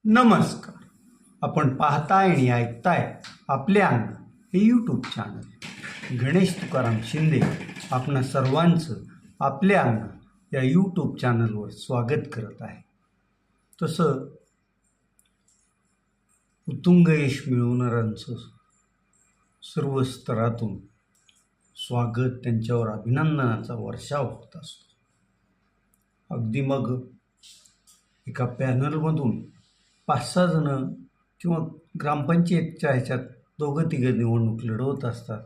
नमस्कार. आपण पाहताय आणि ऐकताय आपले अन्न हे यूट्यूब चॅनल. गणेश तुकाराम शिंदे आपणा सर्वांचं आपले अन्न या यूट्यूब चॅनलवर स्वागत करत आहे. तसं उत्तुंग यश मिळवणाऱ्यांचं सर्व स्तरातून स्वागत, त्यांच्यावर अभिनंदनाचा वर्षाव होत असतो. अगदी मग एका पॅनलमधून 5-6 जण किंवा ग्रामपंचायतच्या ह्याच्यात 2-3 निवडणूक लढवत असतात.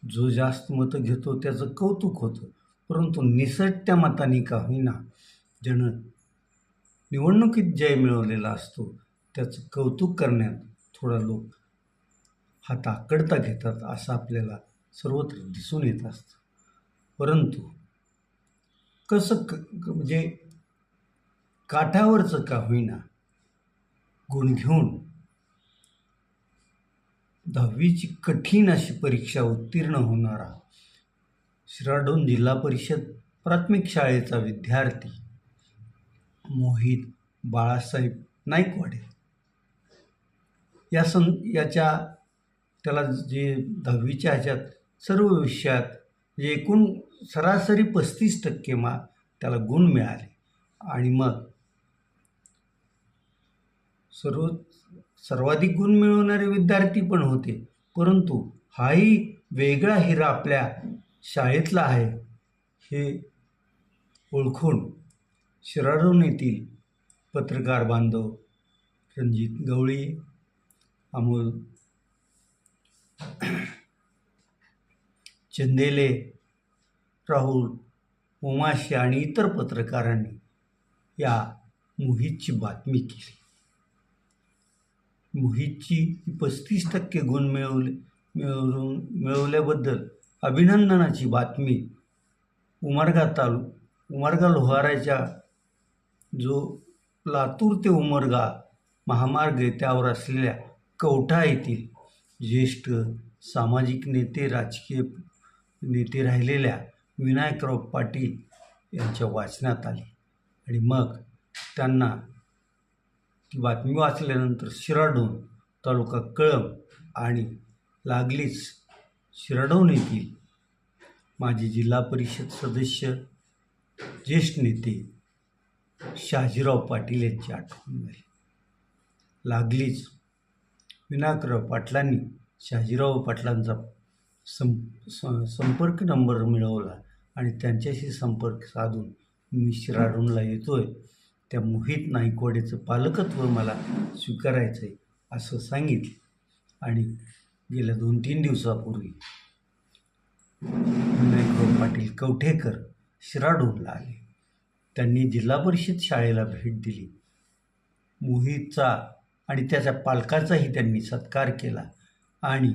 जो जास्त मतं घेतो त्याचं कौतुक होतं, परंतु निसटत्या मतांनी का होईना ज्यानं निवडणुकीत जय मिळवलेला असतो त्याचं कौतुक करण्यात थोडा लोक हात आकडता घेतात असं आपल्याला सर्वत्र दिसून येत असतं. परंतु कसं म्हणजे काठावरचं का होईना गुण घेऊन 10वीची कठीण अशी परीक्षा उत्तीर्ण होणारा शिराढोण जिल्हा परिषद प्राथमिक शाळेचा विद्यार्थी मोहित बाळासाहेब नाईकवाडे याच्या त्याला जे 10वीच्या ह्याच्यात सर्व विषयात जे एकूण सरासरी 35% त्याला गुण मिळाले आणि मग सर्वाधिक गुण मिळवणारे विद्यार्थी पण होते. परंतु हाही वेगळा हिरा आपल्या शाळेतला आहे हे ओळखून शिराढोण येथील पत्रकार बांधव रणजित गवळी, अमोल चंदेले, राहुल उमाशी आणि इतर पत्रकारांनी या मोहितची बातमी केली. मोहितची 35% गुण मिळवल्याबद्दल अभिनंदनाची बातमी उमरगा लोहाराच्या जो लातूर ते उमरगा महामार्ग आहे त्यावर असलेल्या कवठा येथील ज्येष्ठ सामाजिक नेते, राजकीय नेते राहिलेल्या विनायकराव पाटील यांच्या वाचण्यात आली आणि मग त्यांना ती बातमी वाचल्यानंतर शिराढोण तालुका कळंब आणि लागलीच शिराढोण येथील माजी जिल्हा परिषद सदस्य ज्येष्ठ नेते शहाजीराव पाटील यांची आठवण झाली. लागलीच विनायकराव पाटलांनी शहाजीराव पाटलांचा संपर्क नंबर मिळवला आणि त्यांच्याशी संपर्क साधून मी शिराढोणला येतोय, त्या मोहित नाईकवाडेचं पालकत्व मला स्वीकारायचं आहे असं सांगितलं. आणि गेल्या 2-3 दिवसापूर्वी विनायकराव पाटील कवठेकर शिराढोणला आले. त्यांनी जिल्हा परिषद शाळेला भेट दिली. मोहितचा आणि त्याच्या पालकाचाही त्यांनी सत्कार केला आणि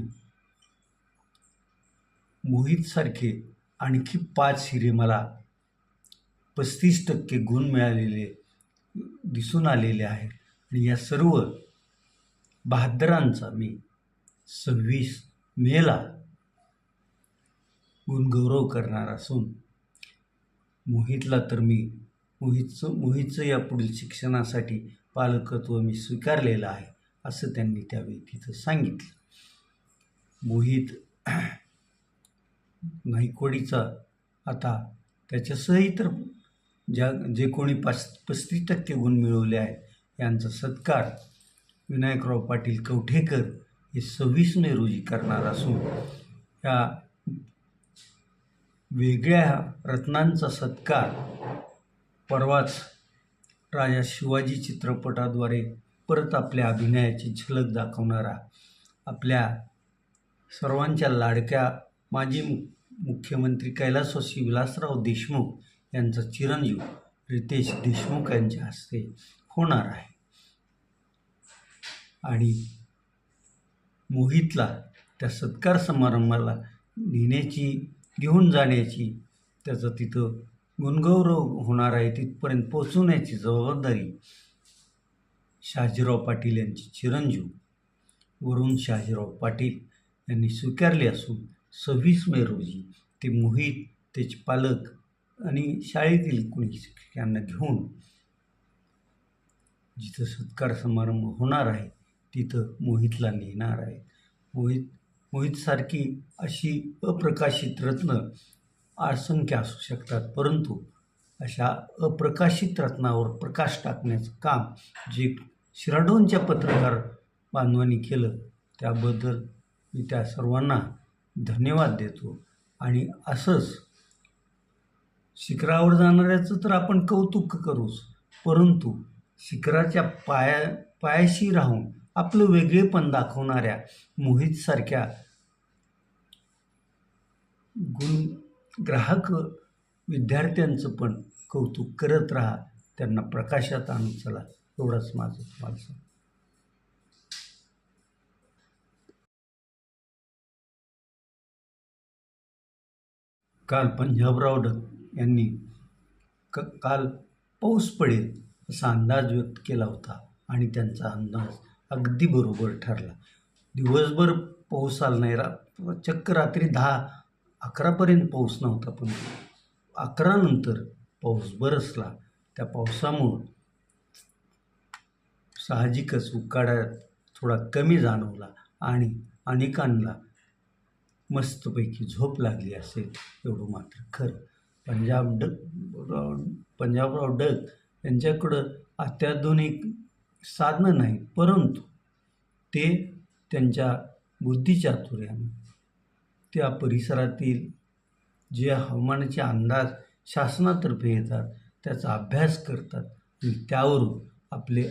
मोहितसारखे आणखी 5 हिरे मला 35% गुण मिळालेले दिसून आलेले आहेत आणि या सर्व बहादरांचा मी 26 मेला गुणगौरव करणार असून मोहितला तर मी मोहितचं या पुढील शिक्षणासाठी पालकत्व मी स्वीकारलेलं आहे असं त्यांनी त्यावेळी तिथं सांगितलं. मोहित नाईकवाडीचा आता त्याच्यासही तर जे कोणी 35% गुण मिळवले आहेत यांचा सत्कार विनायकराव पाटील कवठेकर हे 26 मे रोजी करणार असून या वेगळ्या रत्नांचा सत्कार परवाच राजा शिवाजी चित्रपटाद्वारे परत आपल्या अभिनयाची झलक दाखवणारा आपल्या सर्वांच्या लाडक्या माजी मुख्यमंत्री कैलासवासी विलासराव देशमुख यांचा चिरंजीव रितेश देशमुख यांच्या हस्ते होणार आहे. आणि मोहितला त्या सत्कार समारंभाला घेऊन जाण्याची, त्याचं तिथं गुणगौरव होणार आहे तिथपर्यंत पोचवण्याची जबाबदारी शहाजीराव पाटील यांचे चिरंजीव वरुण शहाजीराव पाटील यांनी स्वीकारली असून 26 मे रोजी ते मोहित, त्याचे पालक आणि शाळेतील कुणी शिक्षकांना घेऊन जिथं सत्कार समारंभ होणार आहे तिथं मोहितला नेणार आहे. मोहितसारखी अशी अप्रकाशित रत्न असंख्य असू शकतात, परंतु अशा अप्रकाशित रत्नावर प्रकाश टाकण्याचं काम जे शिराढोणच्या पत्रकार बांधवांनी केलं त्याबद्दल मी त्या सर्वांना धन्यवाद देतो. आणि असंच शिखरावर जाणाऱ्याचं तर आपण कौतुक करूच, परंतु शिखराच्या पायाशी राहून आपलं वेगळेपण दाखवणाऱ्या मोहितसारख्या ग्राहक विद्यार्थ्यांचं पण कौतुक करत राहा, त्यांना प्रकाशात आणून चला, एवढंच माझं तुम्हाला सांगतो. काल पंजाबराव ढग यांनी काल पाऊस पडेल असा अंदाज व्यक्त केला होता आणि त्यांचा अंदाज अगदी बरोबर ठरला. दिवसभर पाऊस आला नाही, चक्क रात्री 10-11पर्यंत पाऊस नव्हता, पण 11 नंतर पाऊस बरसला. त्या पावसामुळं साहजिकच उकाडा थोडा कमी जाणवला आणि अनेकांना मस्तपैकी झोप लागली असेल एवढं मात्र खरं. पंजाबराव डग यांच्याकडं अत्याधुनिक साधनं नाहीत, परंतु ते त्यांच्या बुद्धिचातुर्यानं त्या परिसरातील जे हवामानाचे अंदाज शासनातर्फे येतात त्याचा अभ्यास करतात आणि त्यावरून आपले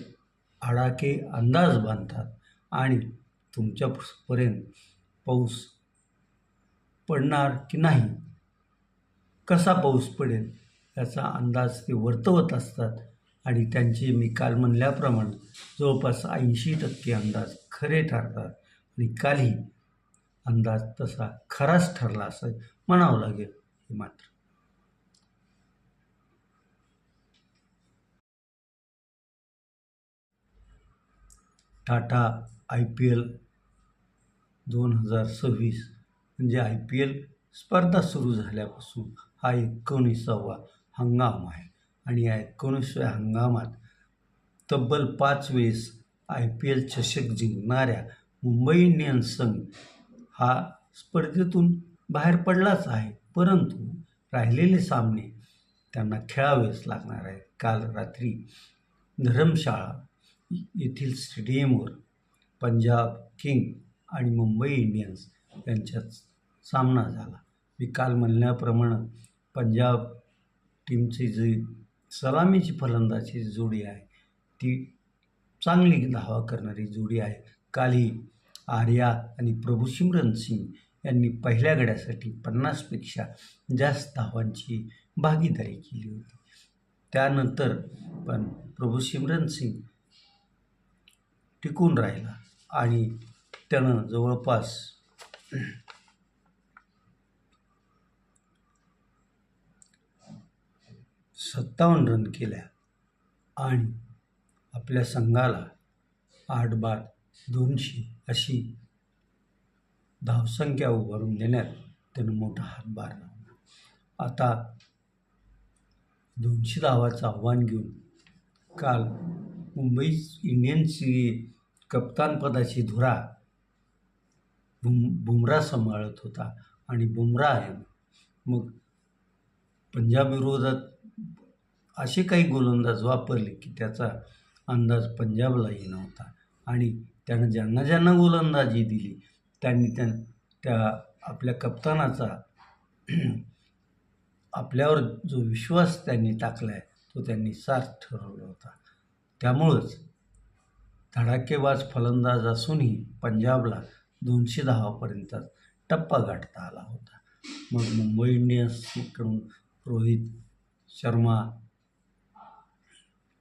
आडाखे अंदाज बांधतात आणि तुमच्यापर्यंत पाऊस पडणार की नाही, कसा पाऊस पडेल याचा अंदाज ते वर्तवत असतात. आणि त्यांचे मी काल म्हणल्याप्रमाणे जवळपास 80% अंदाज खरे ठरतात आणि कालही अंदाज तसा खराच ठरला असं म्हणावं लागेल. हे मात्र टाटा IPL 2026 म्हणजे IPL स्पर्धा सुरू झाल्यापासून हा 19वा हंगाम आहे आणि या 19व्या हंगामात तब्बल 5 वेळेस IPL चषक जिंकणाऱ्या मुंबई इंडियन्स संघ हा स्पर्धेतून बाहेर पडलाच आहे, परंतु राहिलेले सामने त्यांना खेळावेच लागणार आहेत. काल रात्री धरमशाळा येथील स्टेडियमवर पंजाब किंग आणि मुंबई इंडियन्स यांच्यात सामना झाला. मी काल म्हणल्याप्रमाणे पंजाब टीमची जी सलामीची फलंदाजी जोडी आहे ती चांगली धावा करणारी जोडी आहे. कालही आर्या आणि प्रभुसिमरन सिंग यांनी पहिल्या गड्यासाठी 50पेक्षा जास्त धावांची भागीदारी केली होती. त्यानंतर पण प्रभुसिमरन सिंग टिकून राहिला आणि त्यानं जवळपास 57 रन केल्या आणि आपल्या संघाला 8 बाद 200 अशी धावसंख्या उभारून देण्यात त्यानं मोठा हातभार लावला. आता 200 धावाचं आव्हान घेऊन काल मुंबई इंडियन्सची कप्तानपदाची धुरा बुमरा सांभाळत होता आणि बुमरा आहे मग पंजाब विरोधात असे काही गोलंदाज वापरले की त्याचा अंदाज पंजाबलाही नव्हता आणि त्यानं ज्यांना ज्यांना गोलंदाजी दिली त्यांनी त्या आपल्या कप्तानाचा आपल्यावर जो विश्वास त्यांनी टाकला आहे तो त्यांनी सार्थ ठरवला होता. त्यामुळंच धडाकेबाज फलंदाज असूनही पंजाबला 200 धावापर्यंत टप्पा गाठता आला होता. मग मुंबई इंडियन्सकडून रोहित शर्मा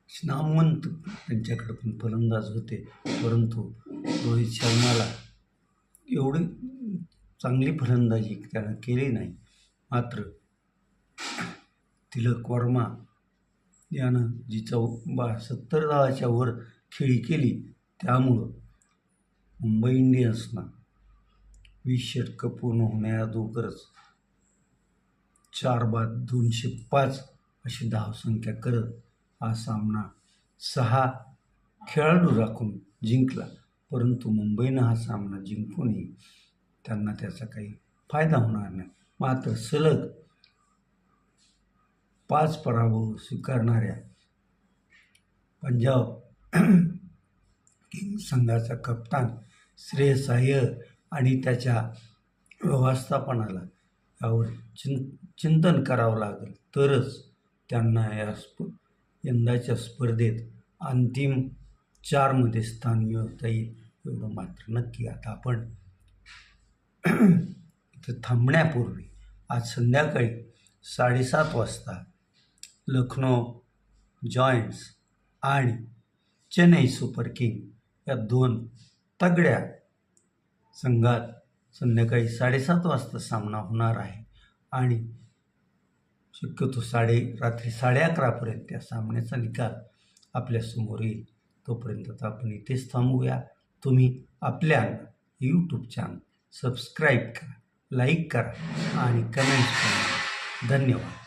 नामवंत त्यांच्याकडे पण फलंदाज होते, परंतु रोहित शर्माला एवढी चांगली फलंदाजी त्यानं केली नाही. मात्र तिलक वर्मा यानं जी 70 धावाच्या वर खेळी केली त्यामुळं मुंबई इंडियन्सना 20 षटकं पूर्ण होण्याअगोदरच 4 बाद 205 अशी धावसंख्या करत हा सामना 6 खेळाडू राखून जिंकला, परंतु मुंबईनं हा सामना जिंकूनही त्यांना त्याचा काही फायदा होणार नाही. मात्र सलग 5 पराभव स्वीकारणाऱ्या पंजाब किंग्ज संघाचा कप्तान श्रेयस अय्यर आणि त्याच्या व्यवस्थापनाला यावर चिंतन करावं लागेल, तरच त्यांना यंदाच्या स्पर्धेत अंतिम 4मध्ये स्थान मिळवता येईल, एवढं मात्र नक्की. आता आपण इथं थांबण्यापूर्वी आज संध्याकाळी 7:30 वाजता लखनौ जॉयंट्स आणि चेन्नई सुपर किंग या 2 तगड्या संघात संध्याकाळी 7:30 वाजता सामना होणार आहे आणि शक्यतो रात्री 11:30पर्यंत त्या सामन्याचा निकाल आपल्यासमोर येईल. तोपर्यंत आपण इथेच थांबूया. तुम्ही आपल्या यूट्यूब चॅनल सबस्क्राईब करा, लाईक करा आणि कमेंट्स करा. धन्यवाद.